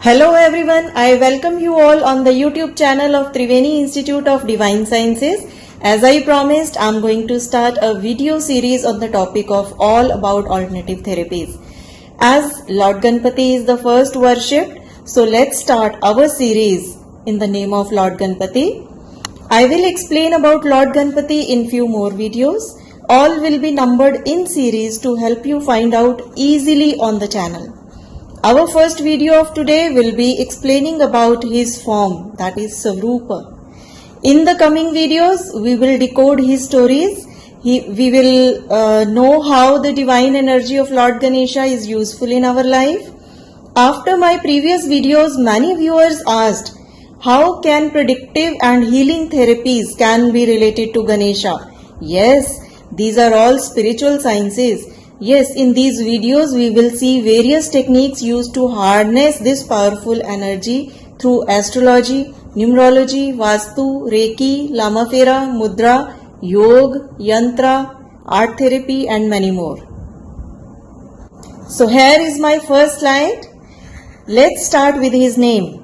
Hello everyone, I welcome you all on the YouTube channel of Triveni Institute of Divine Sciences. As I promised, I am going to start a video series on the topic of all about alternative therapies. As Lord Ganpati is the first worshipped, so let's start our series in the name of Lord Ganpati. I will explain about Lord Ganpati in few more videos. All will be numbered in series to help you find out easily on the channel. Our first video of today will be explaining about his form, that is Svarupa. In the coming videos, we will decode his stories. We will know how the divine energy of Lord Ganesha is useful in our life. After my previous videos, many viewers asked, how can predictive and healing therapies can be related to Ganesha? Yes, these are all spiritual sciences. Yes, in these videos we will see various techniques used to harness this powerful energy through astrology, numerology, Vastu, Reiki, Lamafera, Mudra, Yoga, Yantra, art therapy and many more. So here is my first slide. Let's start with his name.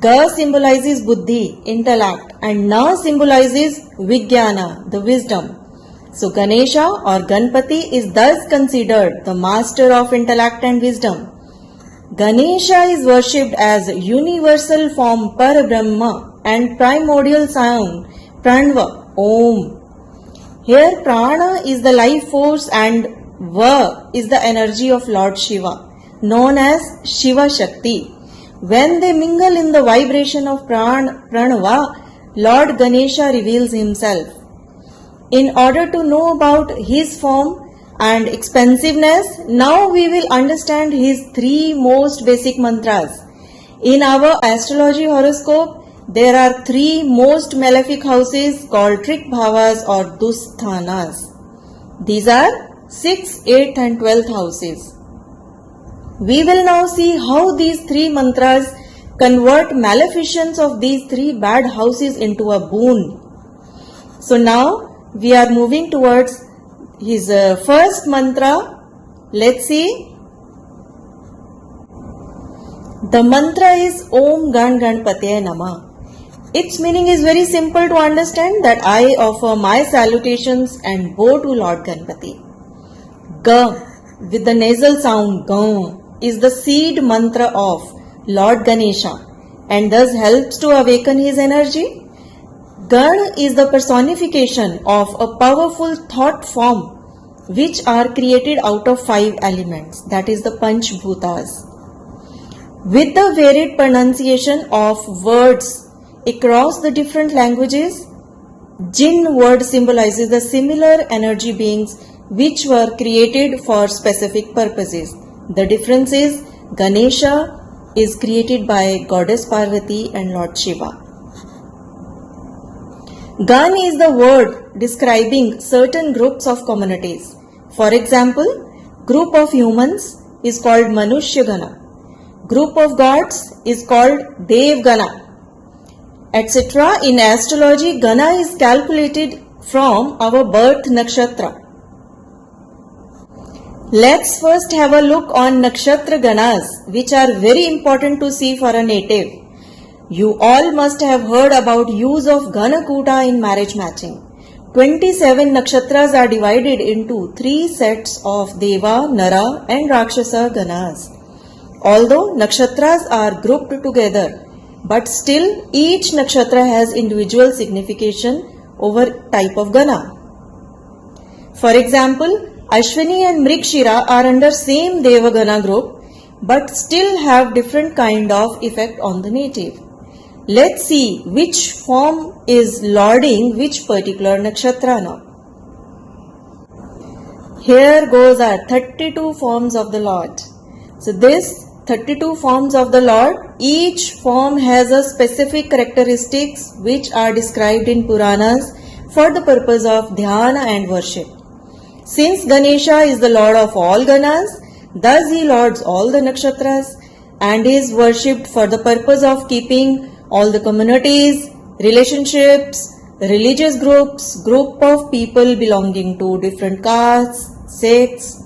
Ga symbolizes Buddhi, intellect, and Na symbolizes Vijnana, the wisdom. So Ganesha or Ganpati is thus considered the master of intellect and wisdom. Ganesha is worshipped as universal form Parabrahma and primordial sound Pranava, Om. Here Prana is the life force and Va is the energy of Lord Shiva, known as Shiva Shakti. When they mingle in the vibration of Pranava, Lord Ganesha reveals himself. In order to know about his form and expansiveness, now we will understand his three most basic mantras. In our astrology horoscope, there are three most malefic houses called Trik Bhavas or Dusthanas. These are 6th, 8th and 12th houses. We will now see how these three mantras convert maleficence of these three bad houses into a boon. So now, we are moving towards his first mantra. Let's see. The mantra is Om Gan Ganpatye Namah. Its meaning is very simple to understand, that I offer my salutations and bow to Lord Ganpati. Ga with the nasal sound Ga is the seed mantra of Lord Ganesha and thus helps to awaken his energy. Gan is the personification of a powerful thought form which are created out of 5 elements, that is the Panch Bhutas. With the varied pronunciation of words across the different languages, Jinn word symbolizes the similar energy beings which were created for specific purposes. The difference is Ganesha is created by Goddess Parvati and Lord Shiva. Gan is the word describing certain groups of communities. For example, group of humans is called Manushya Gana. Group of gods is called Dev Gana, etc. In astrology, Gana is calculated from our birth nakshatra. Let's first have a look on nakshatra ganas, which are very important to see for a native. You all must have heard about use of Ganakuta in marriage matching. 27 nakshatras are divided into 3 sets of Deva, Nara and Rakshasa Ganas. Although nakshatras are grouped together, but still each nakshatra has individual signification over type of Gana. For example, Ashwini and Mrigshira are under same Deva Gana group, but still have different kind of effect on the native. Let's see which form is lording which particular nakshatra now. Here goes our 32 forms of the Lord. So this 32 forms of the Lord, each form has a specific characteristics which are described in Puranas for the purpose of dhyana and worship. Since Ganesha is the Lord of all Ganas, thus he lords all the nakshatras and is worshipped for the purpose of keeping all the communities, relationships, religious groups, group of people belonging to different castes, sects,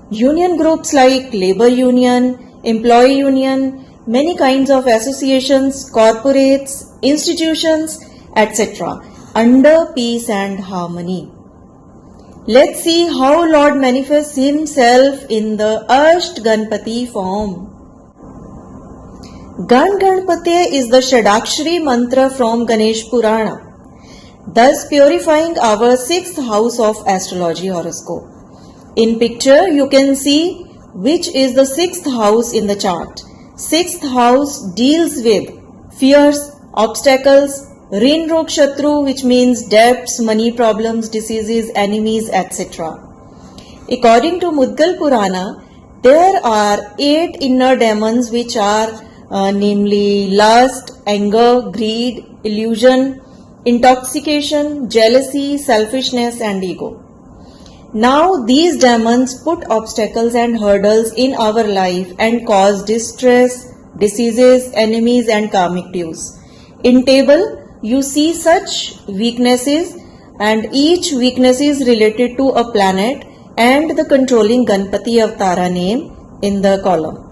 union groups like labor union, employee union, many kinds of associations, corporates, institutions, etc. under peace and harmony. Let's see how Lord manifests himself in the Asht Ganpati form. Gan Ganpati is the Shadakshari mantra from Ganesh Purana, thus purifying our 6th house of astrology horoscope. In picture you can see which is the 6th house in the chart. 6th house deals with fears, obstacles, Rin Rog Shatru, which means debts, money problems, diseases, enemies, etc. According to Mudgal Purana, there are 8 inner demons which are namely lust, anger, greed, illusion, intoxication, jealousy, selfishness and ego. Now these demons put obstacles and hurdles in our life and cause distress, diseases, enemies and karmic dues. In table you see such weaknesses and each weakness is related to a planet and the controlling Ganpati Avatara name in the column.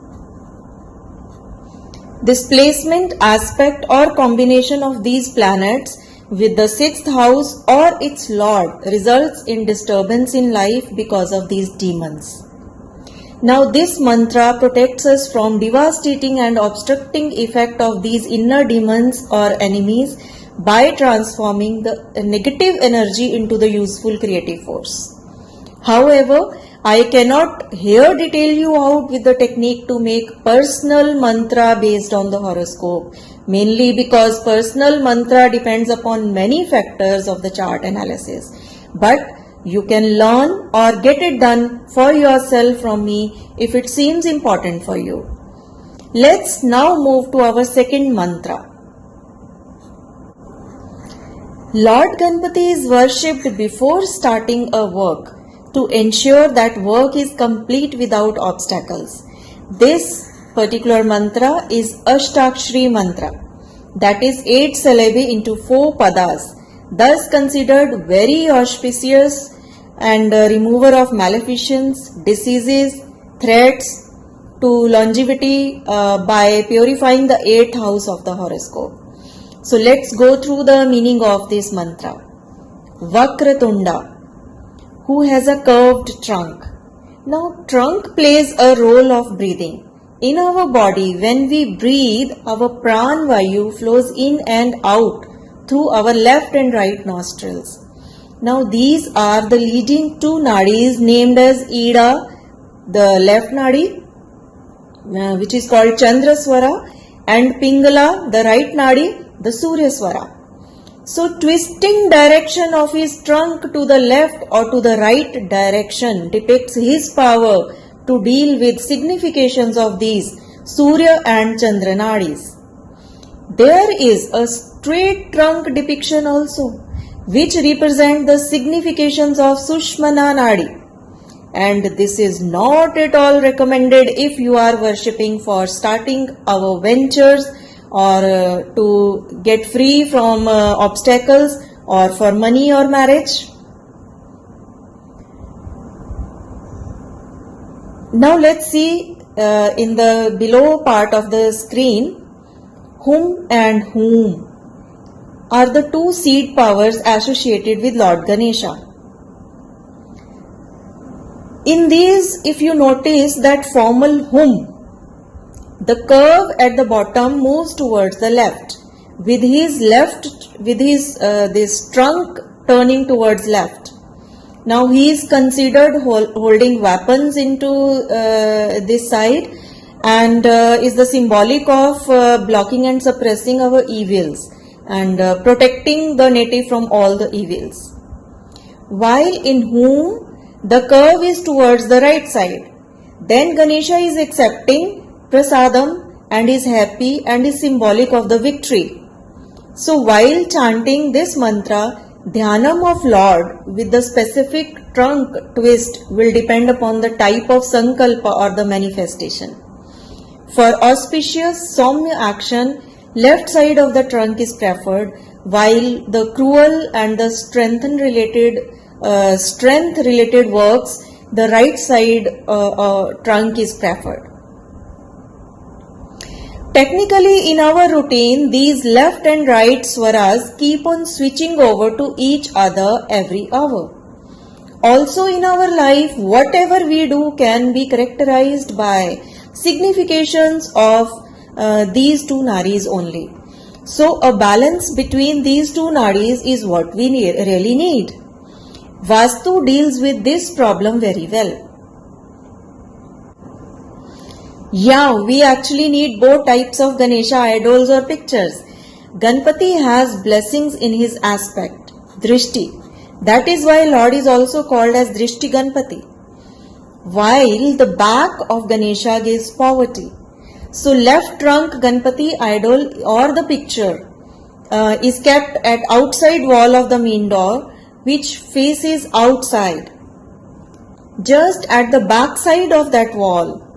This placement, aspect or combination of these planets with the 6th house or its lord results in disturbance in life because of these demons. Now this mantra protects us from devastating and obstructing effect of these inner demons or enemies by transforming the negative energy into the useful creative force. However, I cannot here detail you out with the technique to make personal mantra based on the horoscope, mainly because personal mantra depends upon many factors of the chart analysis. But you can learn or get it done for yourself from me if it seems important for you. Let's now move to our second mantra. Lord Ganpati is worshipped before starting a work to ensure that work is complete without obstacles. This particular mantra is Ashtakshari mantra, that is 8 syllabi into 4 padas, thus considered very auspicious and remover of maleficence, diseases, threats to longevity by purifying the 8th house of the horoscope. So let's go through the meaning of this mantra. Vakratunda, who has a curved trunk. Now trunk plays a role of breathing. In our body, when we breathe, our pran vayu flows in and out through our left and right nostrils. Now these are the leading 2 nadis named as Ida, the left nadi, which is called Chandraswara, and Pingala, the right nadi, the Suryaswara. So twisting direction of his trunk to the left or to the right direction depicts his power to deal with significations of these Surya and Chandra nadis. There is a straight trunk depiction also, which represent the significations of Sushmana nadi. And this is not at all recommended if you are worshipping for starting our ventures or to get free from obstacles or for money or marriage. Now let's see in the below part of the screen, whom and whom are the 2 seed powers associated with Lord Ganesha. In these, if you notice that formal whom, the curve at the bottom moves towards the left, with his this trunk turning towards left. Now he is considered holding weapons into this side and is the symbolic of blocking and suppressing our evils and protecting the native from all the evils. While in whom the curve is towards the right side, then Ganesha is accepting prasadam and is happy and is symbolic of the victory. So while chanting this mantra, Dhyanam of Lord with the specific trunk twist will depend upon the type of sankalpa or the manifestation. For auspicious Saumya action, left side of the trunk is preferred, while the cruel and the strength related works, the right side trunk is preferred. Technically, in our routine, these left and right swaras keep on switching over to each other every hour. Also, in our life, whatever we do can be characterized by significations of these two nadis only. So, a balance between these two nadis is what we really need. Vastu deals with this problem very well. Yeah, we actually need both types of Ganesha idols or pictures. Ganpati has blessings in his aspect, Drishti. That is why Lord is also called as Drishti Ganpati. While the back of Ganesha gives poverty. So left trunk Ganpati idol or the picture is kept at outside wall of the main door, which faces outside. Just at the back side of that wall,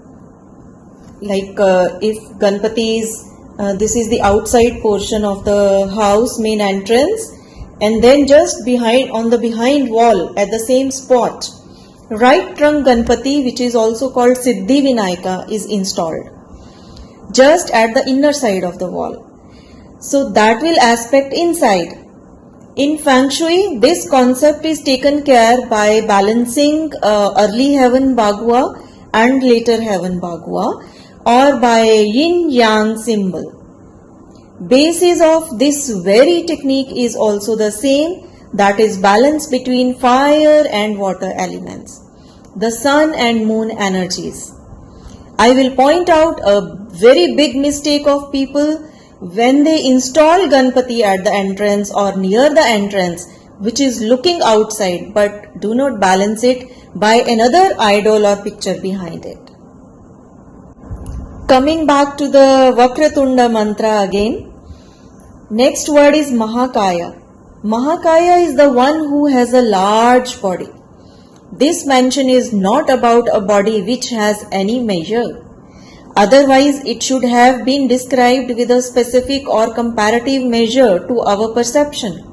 like if Ganpati is, this is the outside portion of the house, main entrance, and then just behind, on the behind wall at the same spot, right trunk Ganpati, which is also called Siddhi Vinayaka, is installed just at the inner side of the wall. So that will aspect inside. In Feng Shui, this concept is taken care by balancing early heaven Bagua and later heaven Bagua, or by yin yang symbol. Basis of this very technique is also the same, that is balance between fire and water elements, the sun and moon energies. I will point out a very big mistake of people when they install Ganpati at the entrance or near the entrance, which is looking outside, but do not balance it by another idol or picture behind it. Coming back to the Vakratunda mantra again, next word is Mahakaya. Mahakaya is the one who has a large body. This mention is not about a body which has any measure. Otherwise, it should have been described with a specific or comparative measure to our perception.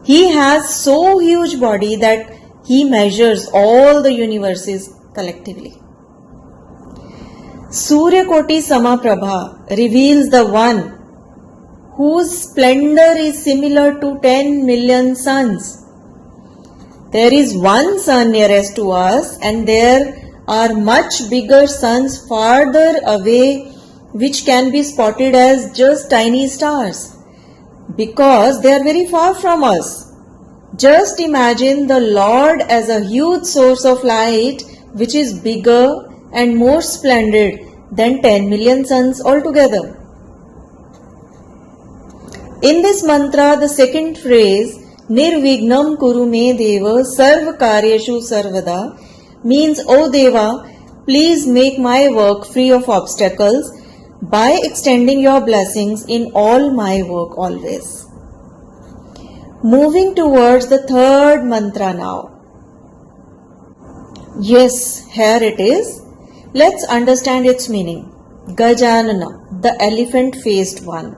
He has so huge body that he measures all the universes collectively. Surya Koti Samaprabha reveals the one whose splendor is similar to 10 million suns. There is one sun nearest to us and there are much bigger suns farther away which can be spotted as just tiny stars because they are very far from us. Just imagine the Lord as a huge source of light which is bigger and more splendid than 10 million suns altogether. In this mantra, the second phrase, Nirvignam Kuru Me Deva Sarva Karyeshu Sarvada, means, O Deva, please make my work free of obstacles by extending your blessings in all my work always. Moving towards the third mantra now. Yes, here it is. Let's understand its meaning. Gajanana, the elephant-faced one.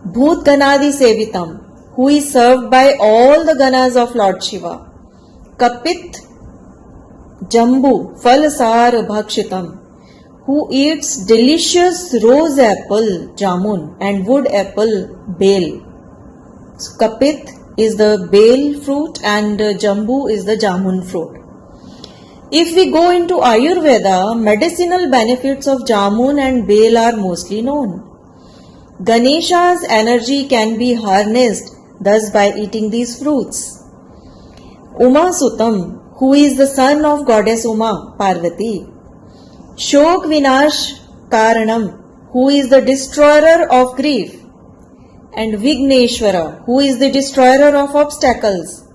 Bhoot Ganadi Sevitam, who is served by all the Ganas of Lord Shiva. Kapit Jambu, Falasar Bhakshitam, who eats delicious rose apple, jamun, and wood apple, bale. So, Kapit is the bale fruit and Jambu is the jamun fruit. If we go into Ayurveda, medicinal benefits of jamun and bale are mostly known. Ganesha's energy can be harnessed thus by eating these fruits. Uma Sutam, who is the son of goddess Uma, Parvati. Shok Vinash Karanam, who is the destroyer of grief. And Vigneshwara, who is the destroyer of obstacles.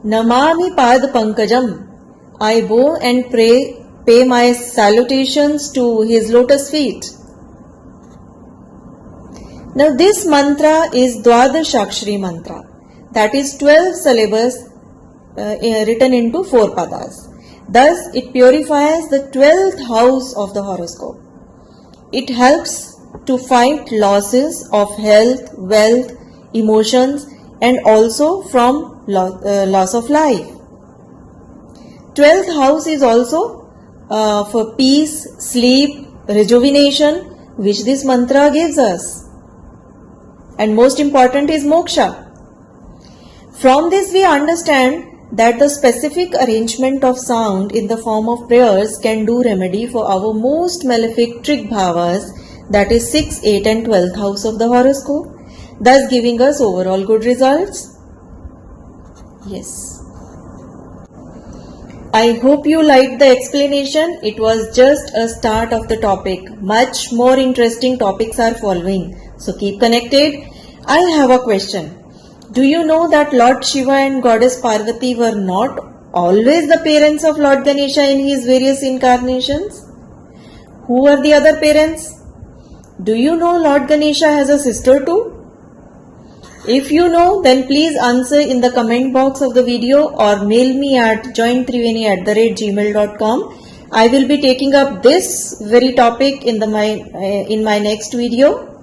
Namami Pad Pankajam, I bow and pay my salutations to his lotus feet. Now this mantra is Dwadashakshari mantra, that is 12 syllables written into 4 padas. Thus it purifies the 12th house of the horoscope. It helps to fight losses of health, wealth, emotions and also from loss of life. 12th house is also for peace, sleep, rejuvenation, which this mantra gives us. And most important is moksha. From this we understand that the specific arrangement of sound in the form of prayers can do remedy for our most malefic trick bhavas, that is 6th, 8th and 12th house of the horoscope, thus giving us overall good results. Yes. I hope you liked the explanation. It was just a start of the topic. Much more interesting topics are following. So keep connected. I have a question. Do you know that Lord Shiva and Goddess Parvati were not always the parents of Lord Ganesha in his various incarnations? Who were the other parents? Do you know Lord Ganesha has a sister too? If you know, then please answer in the comment box of the video or mail me at jointriveni@gmail.com. I will be taking up this very topic in my next video.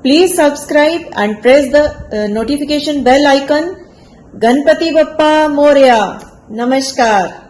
Please subscribe and press the notification bell icon. Ganpati Bappa Moria. Namaskar.